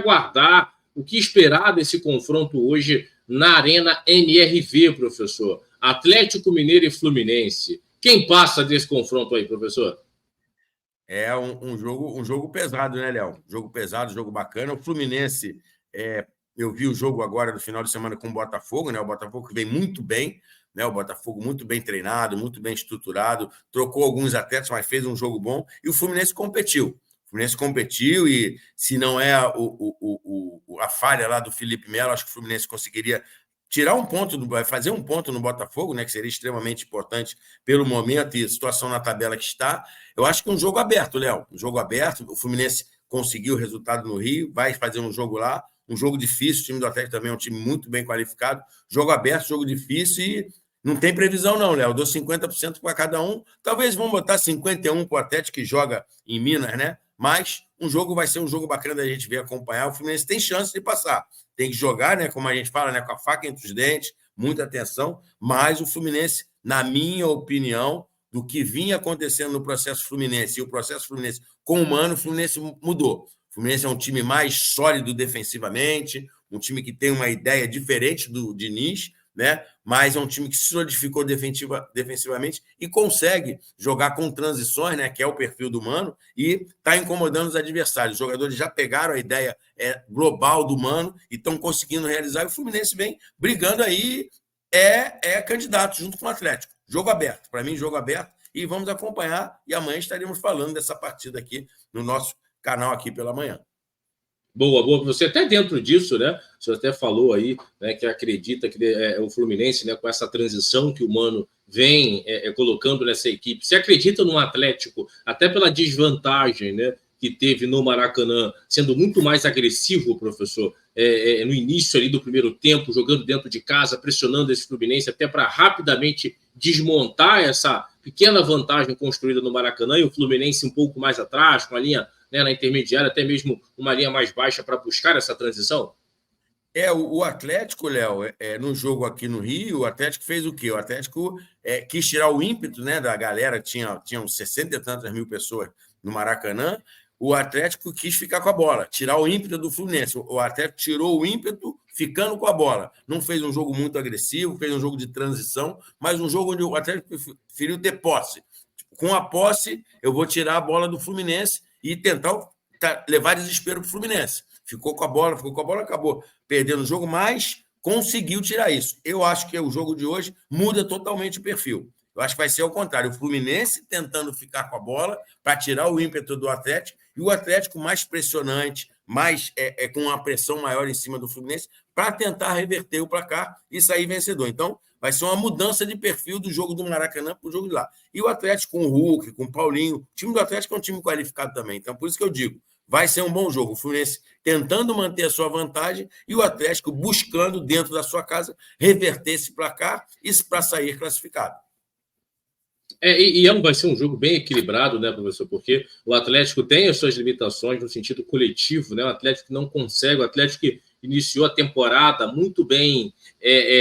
aguardar, o que esperar desse confronto hoje na Arena MRV, professor? Atlético Mineiro e Fluminense. Quem passa desse confronto aí, professor? É um jogo pesado, né, Léo? Jogo pesado, jogo bacana. O Fluminense, eu vi o jogo agora no final de semana com o Botafogo, né? O Botafogo que vem muito bem, né? O Botafogo muito bem treinado, muito bem estruturado, trocou alguns atletas, mas fez um jogo bom. E o Fluminense competiu. O Fluminense competiu e, se não é a falha lá do Felipe Melo, acho que o Fluminense conseguiria tirar um ponto, fazer um ponto no Botafogo, né, que seria extremamente importante pelo momento e situação na tabela que está. Eu acho que é um jogo aberto, Léo. Um jogo aberto. O Fluminense conseguiu o resultado no Rio, vai fazer um jogo lá, um jogo difícil. O time do Atlético também é um time muito bem qualificado. Jogo aberto, jogo difícil e não tem previsão, não, Léo. Eu dou 50% para cada um. Talvez vamos botar 51% para o Atlético, que joga em Minas, né? Mas um jogo vai ser um jogo bacana da gente ver, acompanhar. O Fluminense tem chance de passar. Tem que jogar, né? Como a gente fala, né? Com a faca entre os dentes, muita atenção. Mas o Fluminense, na minha opinião, do que vinha acontecendo no processo Fluminense e o processo Fluminense com o Mano, o Fluminense mudou. O Fluminense é um time mais sólido defensivamente, um time que tem uma ideia diferente do Diniz, né? Mas é um time que se solidificou defensivamente e consegue jogar com transições, né? Que é o perfil do Mano, e está incomodando os adversários. Os jogadores já pegaram a ideia global do Mano e estão conseguindo realizar. E o Fluminense vem brigando aí, é candidato junto com o Atlético. Jogo aberto, para mim, jogo aberto. E vamos acompanhar. E amanhã estaremos falando dessa partida aqui no nosso canal aqui pela manhã. Boa, boa. Você até dentro disso, né? Você até falou aí, né, que acredita que o Fluminense, né, com essa transição que o Mano vem colocando nessa equipe, você acredita no Atlético, até pela desvantagem, né, que teve no Maracanã, sendo muito mais agressivo, professor, no início ali do primeiro tempo, jogando dentro de casa, pressionando esse Fluminense até para rapidamente desmontar essa pequena vantagem construída no Maracanã, e o Fluminense um pouco mais atrás, com a linha, né, na intermediária, até mesmo uma linha mais baixa para buscar essa transição? O Atlético, Léo, no jogo aqui no Rio, o Atlético fez o quê? O Atlético quis tirar o ímpeto, né, da galera, tinham 60 e tantas mil pessoas no Maracanã. O Atlético quis ficar com a bola, tirar o ímpeto do Fluminense. O Atlético tirou o ímpeto ficando com a bola. Não fez um jogo muito agressivo, fez um jogo de transição, mas um jogo onde o Atlético preferiu ter posse. Com a posse, eu vou tirar a bola do Fluminense e tentar levar desespero para o Fluminense. Ficou com a bola, acabou perdendo o jogo, mas conseguiu tirar isso. Eu acho que o jogo de hoje muda totalmente o perfil. Eu acho que vai ser ao contrário. O Fluminense tentando ficar com a bola para tirar o ímpeto do Atlético e o Atlético mais pressionante, mais com uma pressão maior em cima do Fluminense para tentar reverter o placar e sair vencedor. Então, vai ser uma mudança de perfil do jogo do Maracanã para o jogo de lá. E o Atlético com o Hulk, com o Paulinho, o time do Atlético é um time qualificado também. Então, por isso que eu digo, vai ser um bom jogo. O Fluminense tentando manter a sua vantagem e o Atlético buscando, dentro da sua casa, reverter esse placar e para sair classificado. Vai ser um jogo bem equilibrado, né, professor? Porque o Atlético tem as suas limitações no sentido coletivo, né? O Atlético não consegue, o Atlético que iniciou a temporada muito bem,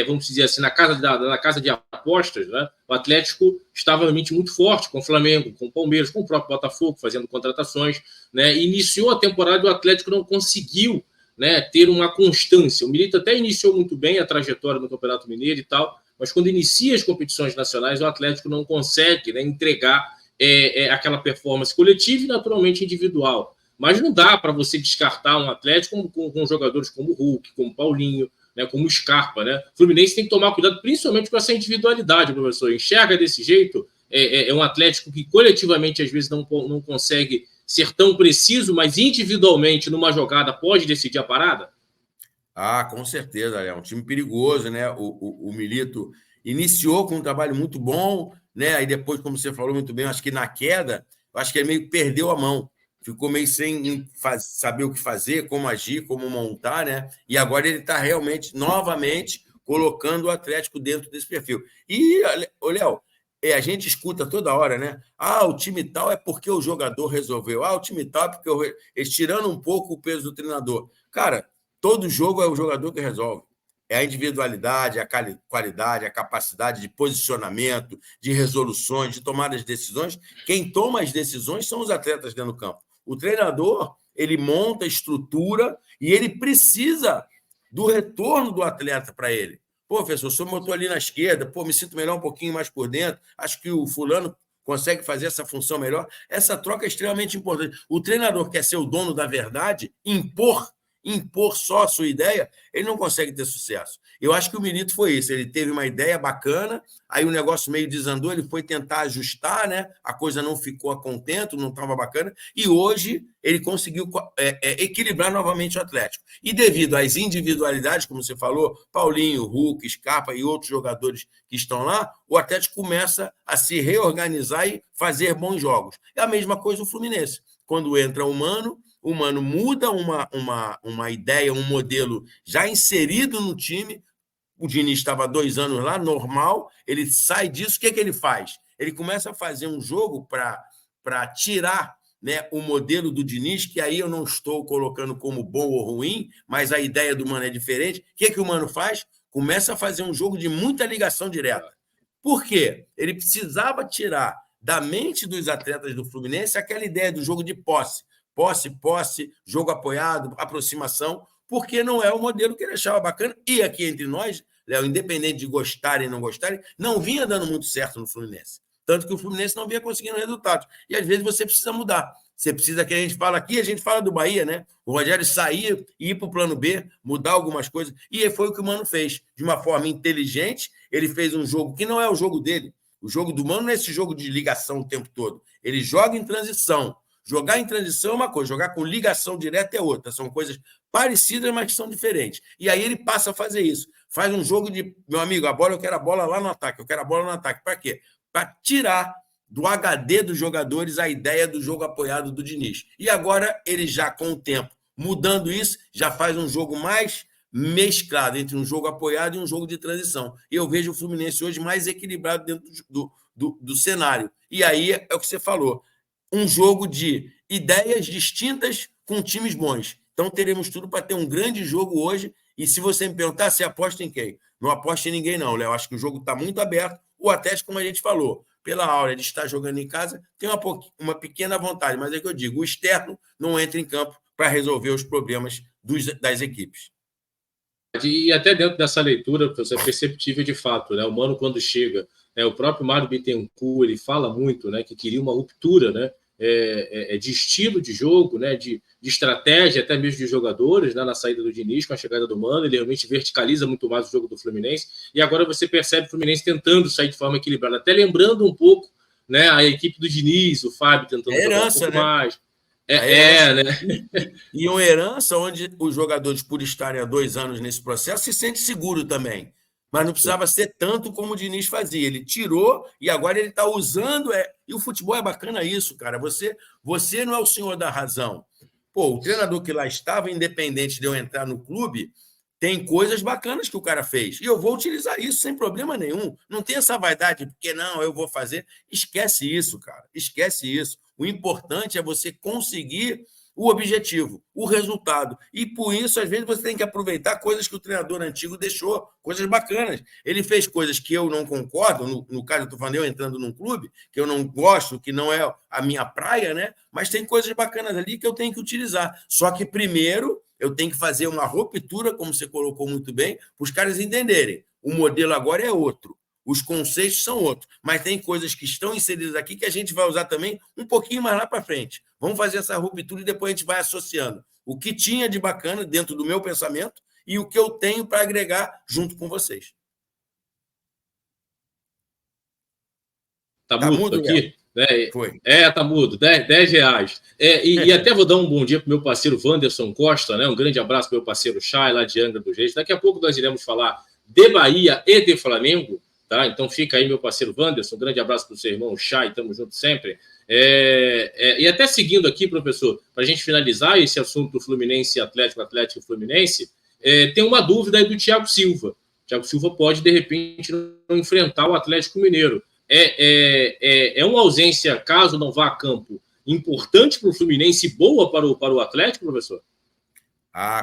vamos dizer assim, na casa de apostas, né? O Atlético estava realmente muito forte com o Flamengo, com o Palmeiras, com o próprio Botafogo, fazendo contratações, né? Iniciou a temporada e o Atlético não conseguiu, né, ter uma constância. O Milito até iniciou muito bem a trajetória no Campeonato Mineiro e tal, mas quando inicia as competições nacionais, o Atlético não consegue, né, entregar aquela performance coletiva e, naturalmente, individual. Mas não dá para você descartar um Atlético com jogadores como o Hulk, como o Paulinho, né, como o Scarpa. Né? O Fluminense tem que tomar cuidado, principalmente com essa individualidade, professor. Enxerga desse jeito, um Atlético que coletivamente, às vezes, não consegue ser tão preciso, mas individualmente, numa jogada, pode decidir a parada? Ah, com certeza, é um time perigoso, né? O Milito iniciou com um trabalho muito bom, né? Aí depois, como você falou muito bem, acho que na queda, acho que ele meio que perdeu a mão, ficou meio sem saber o que fazer, como agir, como montar, né? E agora ele está realmente, novamente, colocando o Atlético dentro desse perfil. E, Léo, a gente escuta toda hora, né? Ah, o time tal é porque o jogador resolveu. Ah, o time tal é porque eles tirando um pouco o peso do treinador. Cara, todo jogo é o jogador que resolve. É a individualidade, a qualidade, a capacidade de posicionamento, de resoluções, de tomar as decisões. Quem toma as decisões são os atletas dentro do campo. O treinador, ele monta, estrutura, e ele precisa do retorno do atleta para ele. Pô, professor, o senhor botou ali na esquerda, pô, me sinto melhor um pouquinho mais por dentro, acho que o fulano consegue fazer essa função melhor. Essa troca é extremamente importante. O treinador quer ser o dono da verdade, impor só a sua ideia, ele não consegue ter sucesso. Eu acho que o Milito foi isso, ele teve uma ideia bacana, aí o negócio meio desandou, ele foi tentar ajustar, né? A coisa não ficou a contento, não estava bacana, e hoje ele conseguiu equilibrar novamente o Atlético. E devido às individualidades, como você falou, Paulinho, Hulk, Scarpa e outros jogadores que estão lá, o Atlético começa a se reorganizar e fazer bons jogos. É a mesma coisa o Fluminense. Quando entra o Mano muda uma ideia, um modelo já inserido no time. O Diniz estava 2 anos lá, normal, ele sai disso, o que ele faz? Ele começa a fazer um jogo para tirar, né, o modelo do Diniz, que aí eu não estou colocando como bom ou ruim, mas a ideia do Mano é diferente. O que o Mano faz? Começa a fazer um jogo de muita ligação direta. Por quê? Ele precisava tirar da mente dos atletas do Fluminense aquela ideia do jogo de posse, jogo apoiado, aproximação, porque não é o modelo que ele achava bacana. E aqui entre nós, Léo, independente de gostarem ou não gostarem, não vinha dando muito certo no Fluminense. Tanto que o Fluminense não vinha conseguindo resultados. E às vezes você precisa mudar. Você precisa, que a gente fala aqui, a gente fala do Bahia, né? O Rogério sair e ir para o plano B, mudar algumas coisas. E foi o que o Mano fez. De uma forma inteligente, ele fez um jogo que não é o jogo dele. O jogo do Mano não é esse jogo de ligação o tempo todo. Ele joga em transição. Jogar em transição é uma coisa, jogar com ligação direta é outra. São coisas parecidas, mas que são diferentes. E aí ele passa a fazer isso. Faz um jogo de, meu amigo, eu quero a bola lá no ataque, eu quero a bola no ataque. Para quê? Para tirar do HD dos jogadores a ideia do jogo apoiado do Diniz. E agora ele já, com o tempo, mudando isso, já faz um jogo mais mesclado entre um jogo apoiado e um jogo de transição. E eu vejo o Fluminense hoje mais equilibrado dentro do cenário. E aí é o que você falou. Um jogo de ideias distintas com times bons. Então, teremos tudo para ter um grande jogo hoje. E se você me perguntar, você aposta em quem? Não aposta em ninguém, não, Léo. Acho que o jogo está muito aberto. O Atlético, como a gente falou, pela aura de estar jogando em casa, tem uma pequena vantagem. Mas é que eu digo, o externo não entra em campo para resolver os problemas das equipes. E até dentro dessa leitura, professor, é perceptível de fato, né? O Mano, quando chega, o próprio Mário Bittencourt, ele fala muito, né, que queria uma ruptura, né, de estilo de jogo, né, de estratégia, até mesmo de jogadores, né, na saída do Diniz, com a chegada do Mano. Ele realmente verticaliza muito mais o jogo do Fluminense, e agora você percebe o Fluminense tentando sair de forma equilibrada, até lembrando um pouco, né, a equipe do Diniz, o Fábio tentando jogar um pouco mais. Né? E uma herança onde os jogadores, por estarem há 2 anos nesse processo, se sentem seguros também. Mas não precisava ser tanto como o Diniz fazia. Ele tirou e agora ele está usando. E o futebol é bacana isso, cara. Você não é o senhor da razão. Pô, o treinador que lá estava, independente de eu entrar no clube, tem coisas bacanas que o cara fez. E eu vou utilizar isso sem problema nenhum. Não tem essa vaidade, porque não, eu vou fazer. Esquece isso, cara. Esquece isso. O importante é você conseguir o objetivo, o resultado. E por isso, às vezes, você tem que aproveitar coisas que o treinador antigo deixou, coisas bacanas. Ele fez coisas que eu não concordo, no caso, eu estou falando eu entrando num clube, que eu não gosto, que não é a minha praia, né? Mas tem coisas bacanas ali que eu tenho que utilizar. Só que primeiro eu tenho que fazer uma ruptura, como você colocou muito bem, para os caras entenderem. O modelo agora é outro. Os conceitos são outros, mas tem coisas que estão inseridas aqui que a gente vai usar também um pouquinho mais lá para frente. Vamos fazer essa ruptura e depois a gente vai associando o que tinha de bacana dentro do meu pensamento e o que eu tenho para agregar junto com vocês. Tá mudo aqui? Né? Foi. Tá mudo, R$10. E até vou dar um bom dia para o meu parceiro Wanderson Costa, né? Um grande abraço para o meu parceiro Chay, lá de Angra dos Reis. Daqui a pouco nós iremos falar de Bahia e de Flamengo. Tá? Então fica aí meu parceiro Wanderson, um grande abraço para o seu irmão Chay, estamos juntos sempre. E até seguindo aqui, professor, para a gente finalizar esse assunto do Fluminense Atlético e Fluminense, tem uma dúvida aí do Thiago Silva. O Thiago Silva pode, de repente, não enfrentar o Atlético Mineiro. É uma ausência, caso não vá a campo, importante para o Fluminense e boa para o Atlético, professor?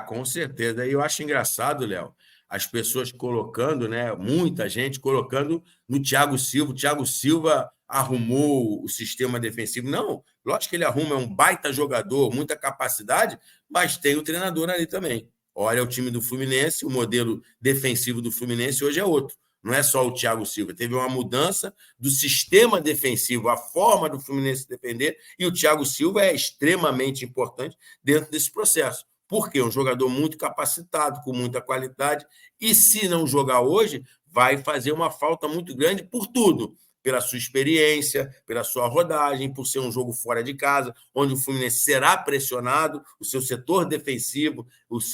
Com certeza. E eu acho engraçado, Léo, as pessoas colocando, né, muita gente colocando no Thiago Silva. O Thiago Silva, arrumou o sistema defensivo. Não, lógico que ele arruma, é um baita jogador, muita capacidade, mas tem o treinador ali também. Olha o time do Fluminense, o modelo defensivo do Fluminense hoje é outro. Não é só o Thiago Silva. Teve uma mudança do sistema defensivo, a forma do Fluminense defender, e o Thiago Silva é extremamente importante dentro desse processo. Por quê? Um jogador muito capacitado, com muita qualidade, e se não jogar hoje, vai fazer uma falta muito grande por tudo. Pela sua experiência, pela sua rodagem, por ser um jogo fora de casa, onde o Fluminense será pressionado, o seu setor defensivo, os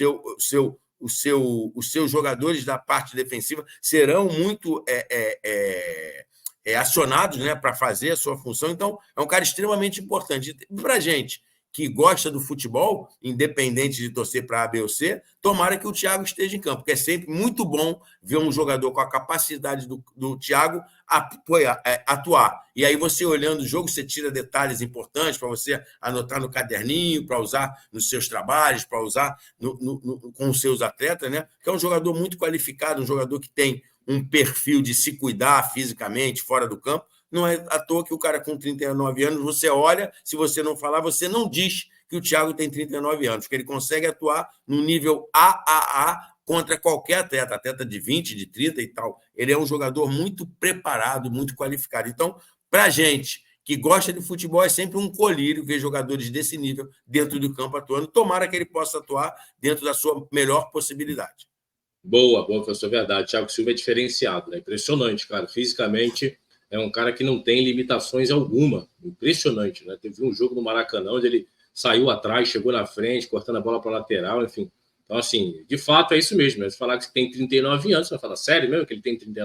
seus jogadores da parte defensiva serão muito acionados, né, para fazer a sua função. Então, é um cara extremamente importante. Para a gente que gosta do futebol, independente de torcer para A, B ou C, tomara que o Thiago esteja em campo, porque é sempre muito bom ver um jogador com a capacidade do Thiago atuar. E aí você olhando o jogo, você tira detalhes importantes para você anotar no caderninho, para usar nos seus trabalhos, para usar com os seus atletas, né? Que é um jogador muito qualificado, um jogador que tem um perfil de se cuidar fisicamente, fora do campo. Não é à toa que o cara com 39 anos, você olha, se você não falar, você não diz que o Thiago tem 39 anos, porque ele consegue atuar no nível AAA contra qualquer atleta de 20, de 30 e tal. Ele é um jogador muito preparado, muito qualificado. Então, para a gente que gosta de futebol, é sempre um colírio ver jogadores desse nível dentro do campo atuando. Tomara que ele possa atuar dentro da sua melhor possibilidade. Boa, professor, verdade. Thiago Silva é diferenciado, né? Impressionante, cara. Fisicamente, é um cara que não tem limitações alguma. Impressionante, né? Teve um jogo no Maracanã onde ele saiu atrás, chegou na frente, cortando a bola para a lateral, enfim. Então, assim, de fato é isso mesmo. Né? Se falar que tem 39 anos, você vai falar, sério mesmo que ele tem 39